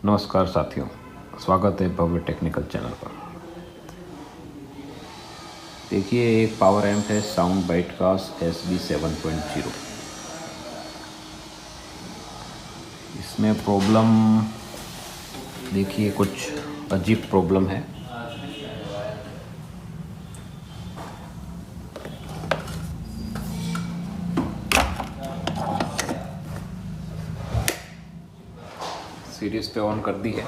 नमस्कार साथियों, स्वागत है भव्य टेक्निकल चैनल पर। देखिए, एक पावर एम्प है साउंड बाइट का SB 7.0। इसमें प्रॉब्लम देखिए, कुछ अजीब प्रॉब्लम है। सीरीज पे ऑन कर दी है।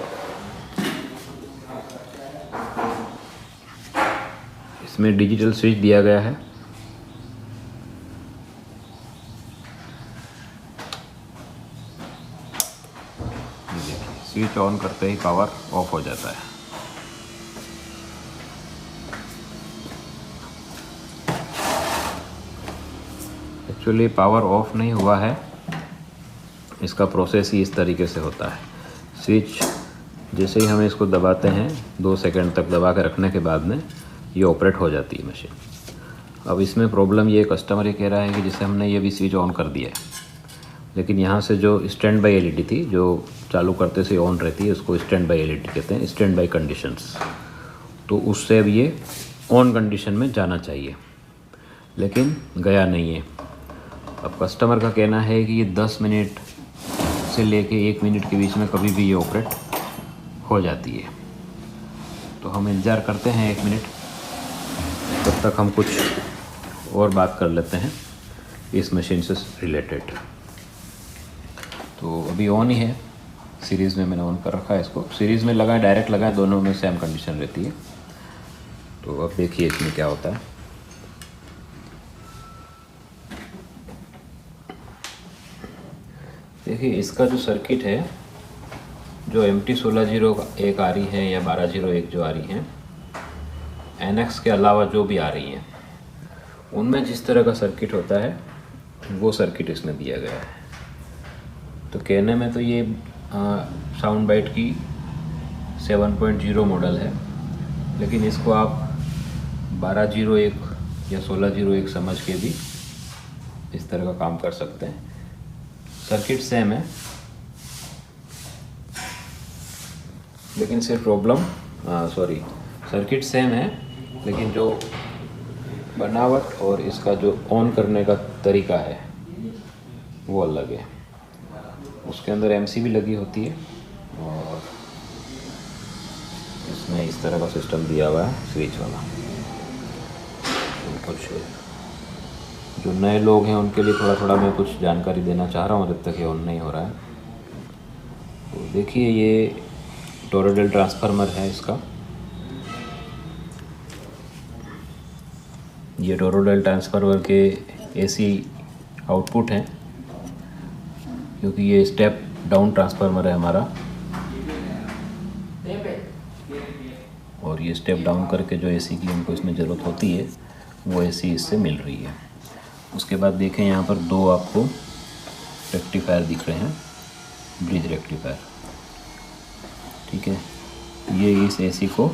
इसमें डिजिटल स्विच दिया गया है। देखिए, स्विच ऑन करते ही पावर ऑफ हो जाता है। एक्चुअली पावर ऑफ नहीं हुआ है, इसका प्रोसेस ही इस तरीके से होता है। स्विच जैसे ही हम इसको दबाते हैं, 2 सेकंड तक दबा के रखने के बाद में ये ऑपरेट हो जाती है मशीन। अब इसमें प्रॉब्लम ये कस्टमर ये कह रहा है कि जैसे हमने ये भी स्विच ऑन कर दिया है, लेकिन यहाँ से जो स्टैंड बाई LED थी, जो चालू करते से ऑन रहती है, उसको स्टैंड बाई LED कहते हैं, स्टैंड बाई कंडीशंस। तो उससे अब ये ऑन कंडीशन में जाना चाहिए, लेकिन गया नहीं है। अब कस्टमर का कहना है कि ये 10 मिनट से लेके 1 मिनट के बीच में कभी भी ये ऑपरेट हो जाती है। तो हम इंतज़ार करते हैं 1 मिनट, तब तक हम कुछ और बात कर लेते हैं इस मशीन से रिलेटेड। तो अभी ऑन ही है, सीरीज़ में मैंने ऑन कर रखा है इसको। सीरीज़ में लगाए, डायरेक्ट लगाए, दोनों में सेम कंडीशन रहती है। तो अब देखिए इसमें क्या होता है। देखिए, इसका जो सर्किट है, जो MT1601 आ रही है या 1201 जो आ रही हैं, NX के अलावा जो भी आ रही हैं, उनमें जिस तरह का सर्किट होता है वो सर्किट इसमें दिया गया है। तो कहने में तो ये साउंड बाइट की 7.0 मॉडल है, लेकिन इसको आप 1201 या 1601 समझ के भी इस तरह का काम कर सकते हैं। सर्किट सेम है, लेकिन सिर्फ प्रॉब्लम सर्किट सेम है, लेकिन जो बनावट और इसका जो ऑन करने का तरीका है वो अलग है। उसके अंदर MCB लगी होती है और इसमें इस तरह का सिस्टम दिया हुआ है, स्विच वाला। तो कुछ जो नए लोग हैं उनके लिए थोड़ा थोड़ा मैं कुछ जानकारी देना चाह रहा हूँ, जब तक ये ऑन नहीं हो रहा है। तो देखिए, ये टोरॉइडल ट्रांसफार्मर है इसका। ये टोरॉइडल ट्रांसफार्मर के AC आउटपुट हैं, क्योंकि ये स्टेप डाउन ट्रांसफार्मर है हमारा, और ये स्टेप डाउन करके जो AC की हमको इसमें ज़रूरत होती है वो AC इससे मिल रही है। उसके बाद देखें, यहाँ पर 2 आपको रेक्टिफायर दिख रहे हैं, ब्रिज रेक्टिफायर। ठीक है, ये इस AC को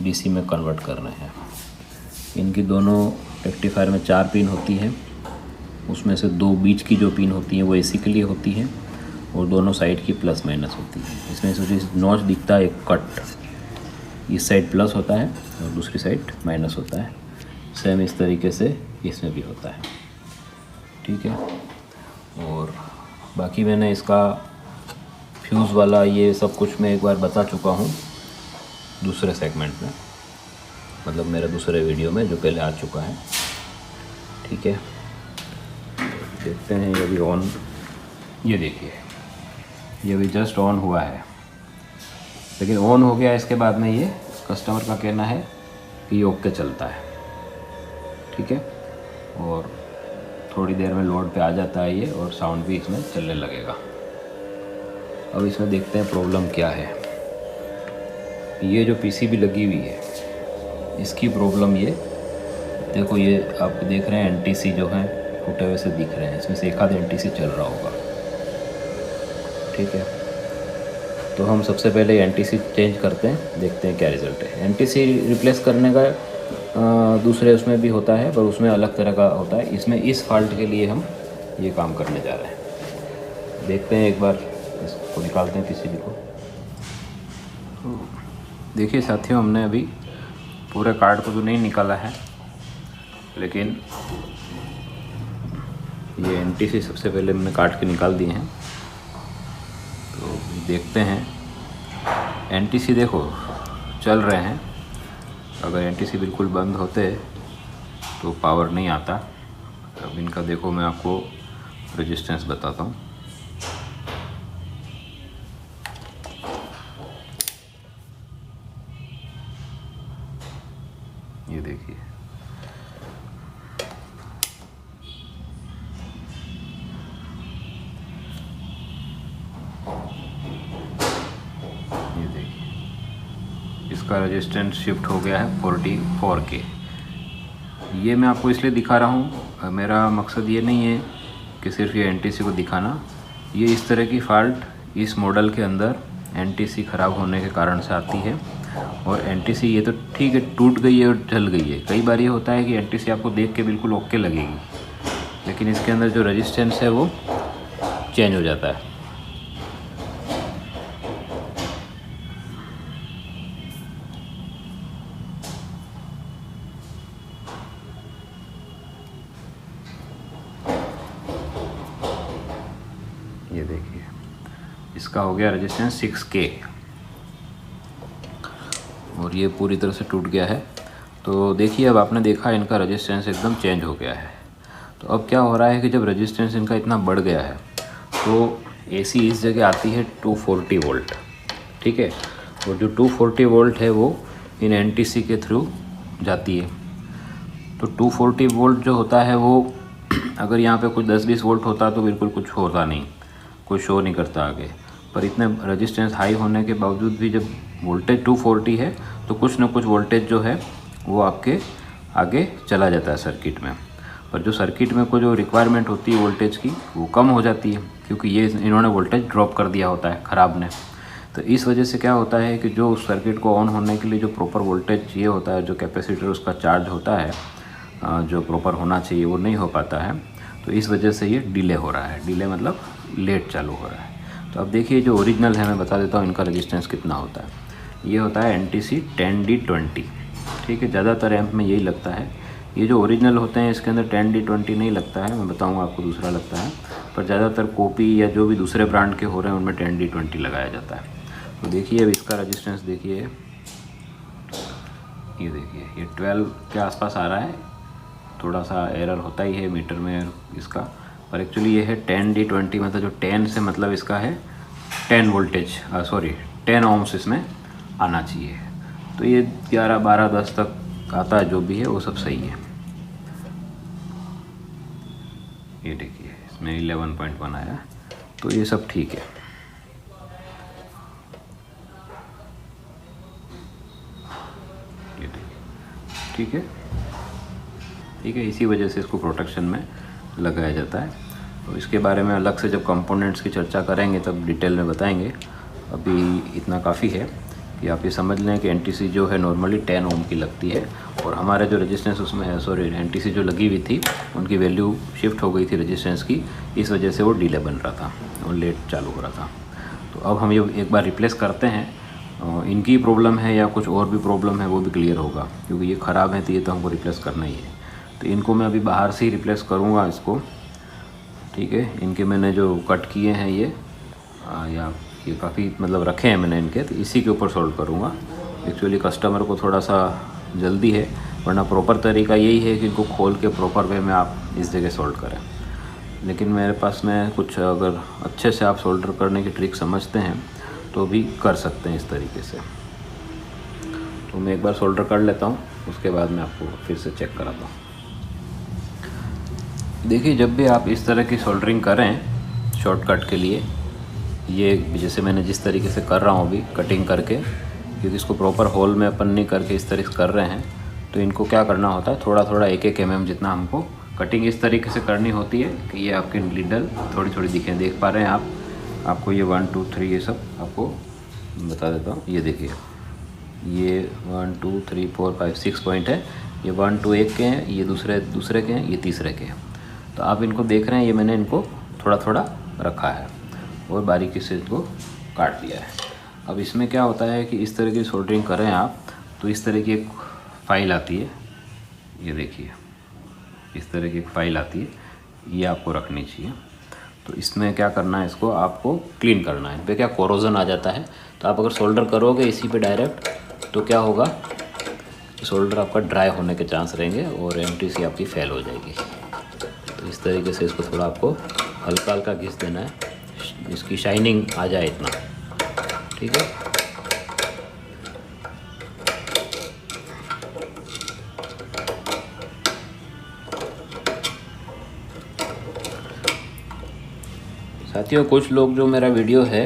DC में कन्वर्ट कर रहे हैं। इनकी दोनों रेक्टिफायर में 4 पिन होती हैं, उसमें से 2 बीच की जो पिन होती हैं वो AC के लिए होती हैं, और दोनों साइड की प्लस माइनस होती है। इसमें से जो नॉच दिखता है, एक कट, इस साइड प्लस होता है और दूसरी साइड माइनस होता है। सेम इस तरीके से इसमें भी होता है। ठीक है, और बाकी मैंने इसका फ्यूज़ वाला ये सब कुछ मैं एक बार बता चुका हूँ दूसरे सेगमेंट में, मतलब मेरे दूसरे वीडियो में जो पहले आ चुका है। ठीक है, देखते हैं। ये भी ऑन, ये देखिए, ये भी जस्ट ऑन हुआ है, लेकिन ऑन हो गया। इसके बाद में ये कस्टमर का कहना है कि ये ओके चलता है। ठीक है, और थोड़ी देर में लोड पे आ जाता है ये, और साउंड भी इसमें चलने लगेगा। अब इसमें देखते हैं प्रॉब्लम क्या है। ये जो PCB लगी हुई है, इसकी प्रॉब्लम ये देखो, ये आप देख रहे हैं NTC जो है टूटे हुए से दिख रहे हैं, इसमें से एक आध NTC चल रहा होगा। ठीक है, तो हम सबसे पहले NTC चेंज करते हैं, देखते हैं क्या रिज़ल्ट है। NTC रिप्लेस करने का दूसरे उसमें भी होता है, पर उसमें अलग तरह का होता है। इसमें इस फॉल्ट के लिए हम ये काम करने जा रहे हैं। देखते हैं, एक बार इसको निकालते हैं PCB को। देखिए साथियों, हमने अभी पूरे कार्ड को तो नहीं निकाला है, लेकिन ये एनटीसी सबसे पहले हमने काट के निकाल दिए हैं। तो देखते हैं, एनटीसी देखो चल रहे हैं। अगर एनटीसी बिल्कुल बंद होते तो पावर नहीं आता। अब इनका देखो, मैं आपको रेजिस्टेंस बताता हूँ। ये देखिए, ये देखिए इसका रेजिस्टेंस शिफ्ट हो गया है 44K। ये मैं आपको इसलिए दिखा रहा हूँ, मेरा मकसद ये नहीं है कि सिर्फ ये एनटीसी को दिखाना। ये इस तरह की फ़ाल्ट इस मॉडल के अंदर एनटीसी ख़राब होने के कारण से आती है। और एनटीसी ये तो ठीक है, टूट गई है और जल गई है। कई बार ये होता है कि एनटीसी आपको देख के बिल्कुल ओके लगेगी, लेकिन इसके अंदर जो रेजिस्टेंस है वो चेंज हो जाता है। ये देखिए, इसका हो गया रेजिस्टेंस 6K और ये पूरी तरह से टूट गया है। तो देखिए, अब आपने देखा इनका रेजिस्टेंस एकदम चेंज हो गया है। तो अब क्या हो रहा है कि जब रेजिस्टेंस इनका इतना बढ़ गया है तो एसी इस जगह आती है 240 वोल्ट, ठीक है। और जो 240 वोल्ट है वो इन एनटीसी के थ्रू जाती है। तो 240 वोल्ट जो होता है वो अगर यहाँ पे कुछ 10-20 वोल्ट होता तो बिल्कुल कुछ होता नहीं, कुछ शो नहीं करता आगे। पर इतने रेजिस्टेंस हाई होने के बावजूद भी जब वोल्टेज 240 है तो कुछ ना कुछ वोल्टेज जो है वो आपके आगे चला जाता है सर्किट में। पर जो सर्किट में को जो रिक्वायरमेंट होती है वोल्टेज की, वो कम हो जाती है, क्योंकि ये इन्होंने वोल्टेज ड्रॉप कर दिया होता है ख़राब ने। तो इस वजह से क्या होता है कि जो उस सर्किट को ऑन होने के लिए जो प्रॉपर वोल्टेज चाहिए होता है, जो कैपेसिटर उसका चार्ज होता है, जो प्रॉपर होना चाहिए वो नहीं हो पाता है। तो इस वजह से ये डिले हो रहा है। डिले मतलब लेट चालू हो रहा है। तो अब देखिए, जो ओरिजिनल है मैं बता देता हूँ इनका रेजिस्टेंस कितना होता है। ये होता है एनटीसी 10D20, ठीक है। ज़्यादातर एम्प में यही लगता है। ये जो ओरिजिनल होते हैं इसके अंदर 10D20 नहीं लगता है, मैं बताऊँगा आपको दूसरा लगता है। पर ज़्यादातर कॉपी या जो भी दूसरे ब्रांड के हो रहे हैं उनमें 10D20 लगाया जाता है। तो देखिए, अब इसका रेजिस्टेंस देखिए, ये देखिए ये 12 के आसपास आ रहा है। थोड़ा सा एरर होता ही है मीटर में इसका, पर एक्चुअली ये है 10D20, मतलब जो 10 से मतलब इसका है 10 वोल्टेज, 10 ohms इसमें आना चाहिए। तो ये 11, 12, 10 तक आता है, जो भी है वो सब सही है। ये देखिए इसमें 11.1 आया, तो ये सब ठीक है। ये देखिए ठीक है, ठीक है। इसी वजह से इसको प्रोटेक्शन में लगाया जाता है। तो इसके बारे में अलग से जब कंपोनेंट्स की चर्चा करेंगे तब डिटेल में बताएंगे। अभी इतना काफ़ी है कि आप ये समझ लें कि एनटीसी जो है नॉर्मली 10 ओम की लगती है, और हमारे जो रेजिस्टेंस उसमें है, एनटीसी जो लगी हुई थी उनकी वैल्यू शिफ्ट हो गई थी रेजिस्टेंस की, इस वजह से वो डिले बन रहा था और लेट चालू हो रहा था। तो अब हम ये एक बार रिप्लेस करते हैं। इनकी प्रॉब्लम है या कुछ और भी प्रॉब्लम है वो भी क्लियर होगा, क्योंकि ये ख़राब है तो ये तो हमको रिप्लेस करना ही है। तो इनको मैं अभी बाहर से ही रिप्लेस करूँगा इसको, ठीक है। इनके मैंने जो कट किए हैं या ये काफ़ी मतलब रखे हैं मैंने इनके, तो इसी के ऊपर सोल्व करूँगा। एक्चुअली कस्टमर को थोड़ा सा जल्दी है, वरना प्रॉपर तरीका यही है कि इनको खोल के प्रॉपर वे में आप इस जगह सोल्व करें। लेकिन मेरे पास में कुछ, अगर अच्छे से आप सोल्डर करने की ट्रिक समझते हैं तो भी कर सकते हैं इस तरीके से। तो मैं एक बार सोल्डर कर लेता हूँ, उसके बाद मैं आपको फिर से चेक कराता हूँ। देखिए, जब भी आप इस तरह की सोल्डरिंग करें शॉर्टकट के लिए, ये जैसे मैंने जिस तरीके से कर रहा हूँ अभी कटिंग करके, क्योंकि इसको प्रॉपर होल में अपन नहीं करके इस तरह से कर रहे हैं, तो इनको क्या करना होता है, थोड़ा थोड़ा 1-1 mm जितना हमको कटिंग इस तरीके से करनी होती है कि ये आपके नीडल थोड़ी थोड़ी दिखें। देख पा रहे हैं आप, आपको ये 1, 2, 3 ये सब आपको बता देता हूँ। ये देखिए, ये 1, 2, 3, 4, 5, 6 पॉइंट है। ये 1, 2 एक के हैं, ये दूसरे के हैं, ये तीसरे के हैं। तो आप इनको देख रहे हैं, ये मैंने इनको थोड़ा थोड़ा रखा है और बारीकी से इनको काट दिया है। अब इसमें क्या होता है कि इस तरह की सोल्डरिंग करें आप तो इस तरह की एक फ़ाइल आती है, ये देखिए इस तरह की एक फ़ाइल आती है, ये आपको रखनी चाहिए। तो इसमें क्या करना है, इसको आपको क्लीन करना है। इन पर क्या कोरोजन आ जाता है, तो आप अगर सोल्डर करोगे इसी पे डायरेक्ट तो क्या होगा, सोल्डर आपका ड्राई होने के चांस रहेंगे और एमटीसी आपकी फेल हो जाएगी। तो इस तरीके से इसको थोड़ा आपको हल्का हल्का घिस देना है, इसकी शाइनिंग आ जाए इतना, ठीक है। साथियों, कुछ लोग जो मेरा वीडियो है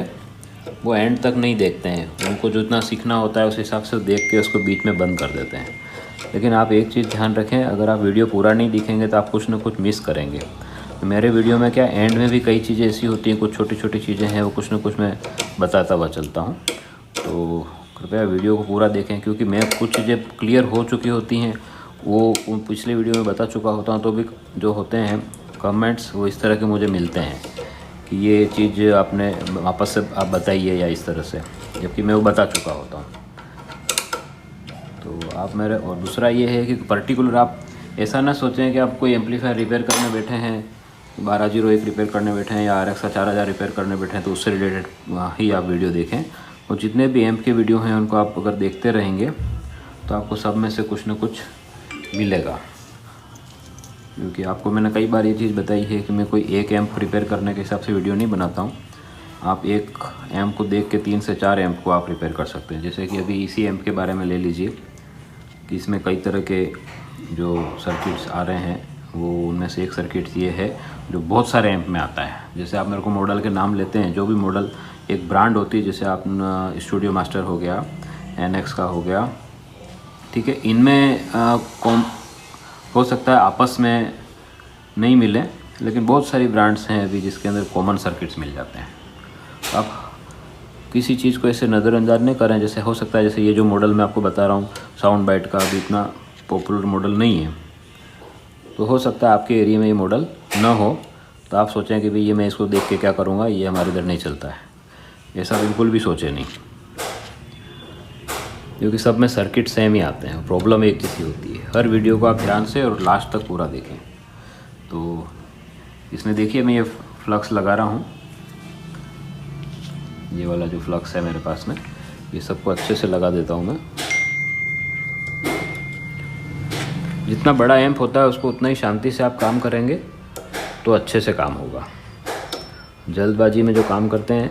वो एंड तक नहीं देखते हैं, उनको जितना सीखना होता है उस हिसाब से देख के उसको बीच में बंद कर देते हैं। लेकिन आप एक चीज़ ध्यान रखें, अगर आप वीडियो पूरा नहीं दिखेंगे तो आप कुछ ना कुछ मिस करेंगे। तो मेरे वीडियो में क्या एंड में भी कई चीज़ें ऐसी होती हैं, कुछ छोटी छोटी चीज़ें हैं वो कुछ ना कुछ मैं बताता हुआ चलता हूँ। तो कृपया वीडियो को पूरा देखें, क्योंकि मैं कुछ चीज़ें क्लियर हो चुकी होती हैं वो पिछले वीडियो में बता चुका होता हूँ, तो भी जो होते हैं कमेंट्स वो इस तरह के मुझे मिलते हैं कि ये चीज़ आपने वापस से आप बताइए या इस तरह से, जबकि मैं वो बता चुका होता हूँ। तो आप मेरे, और दूसरा ये है कि पर्टिकुलर आप ऐसा ना सोचें कि आप कोई एम्पलीफायर रिपेयर करने बैठे हैं, 1201 रिपेयर करने बैठे हैं या RX 4000 रिपेयर करने बैठे हैं तो उससे रिलेटेड ही आप वीडियो देखें। और जितने भी एम्प के वीडियो हैं उनको आप अगर देखते रहेंगे तो आपको सब में से कुछ ना कुछ मिलेगा। क्योंकि आपको मैंने कई बार ये चीज़ बताई है कि मैं कोई एक एम्प रिपेयर करने के हिसाब से वीडियो नहीं बनाता हूँ। आप एक एम्प को देख के 3 से 4 एम्प को आप रिपेयर कर सकते हैं। जैसे कि अभी इसी एम्प के बारे में ले लीजिए कि इसमें कई तरह के जो सर्किट्स आ रहे हैं, वो उनमें से एक सर्किट ये है जो बहुत सारे एम्प में आता है। जैसे आप मेरे को मॉडल के नाम लेते हैं, जो भी मॉडल एक ब्रांड होती है, जैसे आप स्टूडियो मास्टर हो गया, NX का हो गया, ठीक है। इनमें हो सकता है आपस में नहीं मिले, लेकिन बहुत सारी ब्रांड्स हैं अभी जिसके अंदर कॉमन सर्किट्स मिल जाते हैं। आप किसी चीज़ को ऐसे नज़रअंदाज नहीं करें। जैसे हो सकता है, जैसे ये जो मॉडल मैं आपको बता रहा हूँ साउंड बाइट का, अभी इतना पॉपुलर मॉडल नहीं है, तो हो सकता है आपके एरिया में ये मॉडल ना हो, तो आप सोचें कि भाई ये मैं इसको देख के क्या करूँगा, ये हमारे इधर नहीं चलता है। ऐसा बिल्कुल भी सोचे नहीं, क्योंकि सब में सर्किट सेम ही आते हैं, प्रॉब्लम एक जैसी होती है। हर वीडियो को आप ध्यान से और लास्ट तक पूरा देखें। तो इसमें देखिए मैं ये फ्लक्स लगा रहा हूँ, ये वाला जो फ्लक्स है मेरे पास में, ये सबको अच्छे से लगा देता हूँ मैं। जितना बड़ा एम्प होता है उसको उतना ही शांति से आप काम करेंगे तो अच्छे से काम होगा। जल्दबाजी में जो काम करते हैं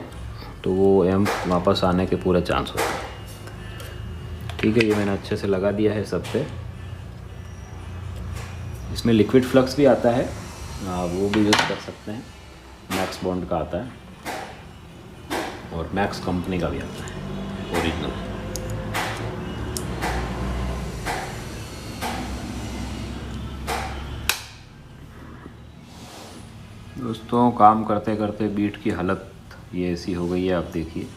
तो वो एम्प वापस आने के पूरे चांस होते हैं। ठीक है, ये मैंने अच्छे से लगा दिया है सब पे। इसमें लिक्विड फ्लक्स भी आता है, वो भी यूज़ कर सकते हैं। मैक्स बॉन्ड का आता है और मैक्स कंपनी का भी आता है ओरिजिनल। दोस्तों, काम करते करते बीट की हालत ये ऐसी हो गई है, आप देखिए।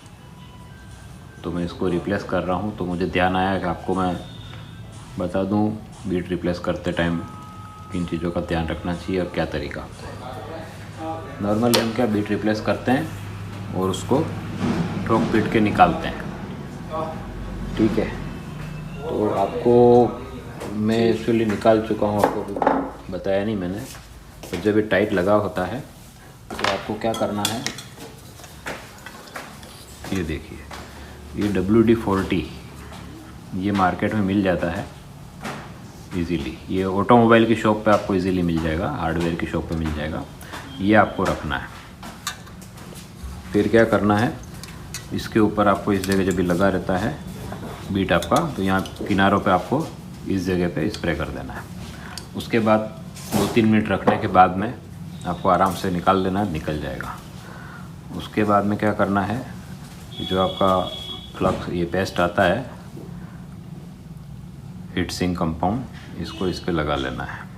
तो मैं इसको रिप्लेस कर रहा हूँ, तो मुझे ध्यान आया कि आपको मैं बता दूँ बीट रिप्लेस करते टाइम किन चीज़ों का ध्यान रखना चाहिए और क्या तरीका होता है। नॉर्मली हम क्या बीट रिप्लेस करते हैं और उसको ठोक पीट के निकालते हैं, ठीक है। तो आपको मैं एक्चुअली निकाल चुका हूँ, आपको बताया नहीं मैंने। तो जब ये टाइट लगा होता है तो आपको क्या करना है, ये देखिए, ये WD-40 ये मार्केट में मिल जाता है इजीली। ये ऑटोमोबाइल की शॉप पे आपको इजीली मिल जाएगा, हार्डवेयर की शॉप पे मिल जाएगा। ये आपको रखना है। फिर क्या करना है, इसके ऊपर आपको इस जगह जब भी लगा रहता है बीट आपका, तो यहाँ किनारों पे आपको इस जगह पे स्प्रे कर देना है। उसके बाद 2-3 मिनट रखने के बाद में आपको आराम से निकाल देना है, निकल जाएगा। उसके बाद में क्या करना है, जो आपका फ्लक्स ये पेस्ट आता है हीट सिंक कंपाउंड, इसको इस पे लगा लेना है।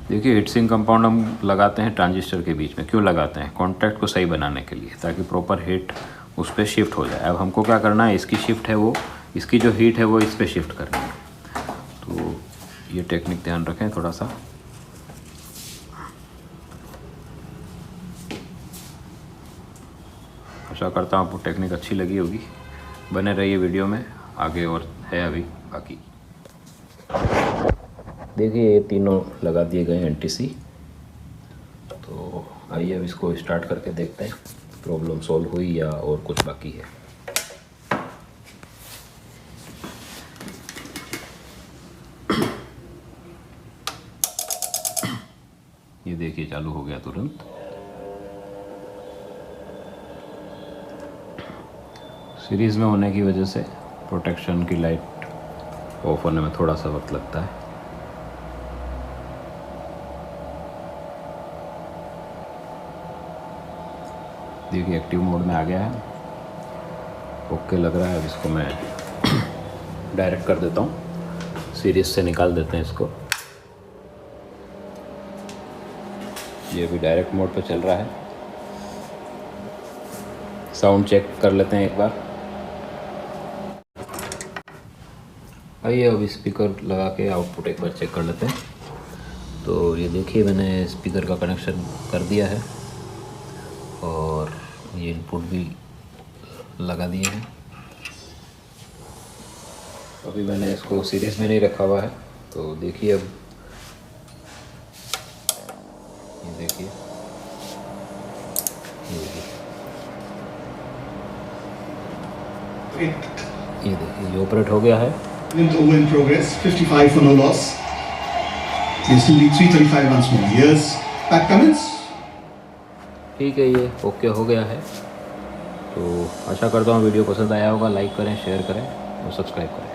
देखिए, हीट सिंक कंपाउंड हम लगाते हैं ट्रांजिस्टर के बीच में। क्यों लगाते हैं? कॉन्टैक्ट को सही बनाने के लिए, ताकि प्रॉपर हीट उस पर शिफ्ट हो जाए। अब हमको क्या करना है, इसकी शिफ्ट है वो, इसकी जो हीट है वो इस पर शिफ्ट करनी है। तो ये टेक्निक ध्यान रखें थोड़ा सा। आशा करता हूँ आपको टेक्निक अच्छी लगी होगी। बने रहिए वीडियो में, आगे और है अभी बाकी। देखिए ये तीनों लगा दिए गए एनटीसी। तो आइए अब इसको स्टार्ट करके देखते हैं प्रॉब्लम सॉल्व हुई या और कुछ बाकी है। ये देखिए चालू हो गया तुरंत। सीरीज़ में होने की वजह से प्रोटेक्शन की लाइट ऑफ होने में थोड़ा सा वक्त लगता है। देखिए एक्टिव मोड में आ गया है, ओके लग रहा है। अब इसको मैं डायरेक्ट कर देता हूँ, सीरीज से निकाल देते हैं इसको। ये भी डायरेक्ट मोड पे चल रहा है। साउंड चेक कर लेते हैं एक बार। आइए अब स्पीकर लगा के आउटपुट एक बार चेक कर लेते हैं। तो ये देखिए मैंने स्पीकर का कनेक्शन कर दिया है और ये इनपुट भी लगा दिए हैं। अभी मैंने इसको सीरीज में नहीं रखा हुआ है, तो देखिए अब ये देखिए ये ऑपरेट हो गया है। In progress, 55 for no loss. You still need 335 once more. Yes. Pat Cummins. ठीक है, ये ओके हो गया है। तो आशा करता हूँ वीडियो पसंद आया होगा। लाइक करें, शेयर करें और सब्सक्राइब करें।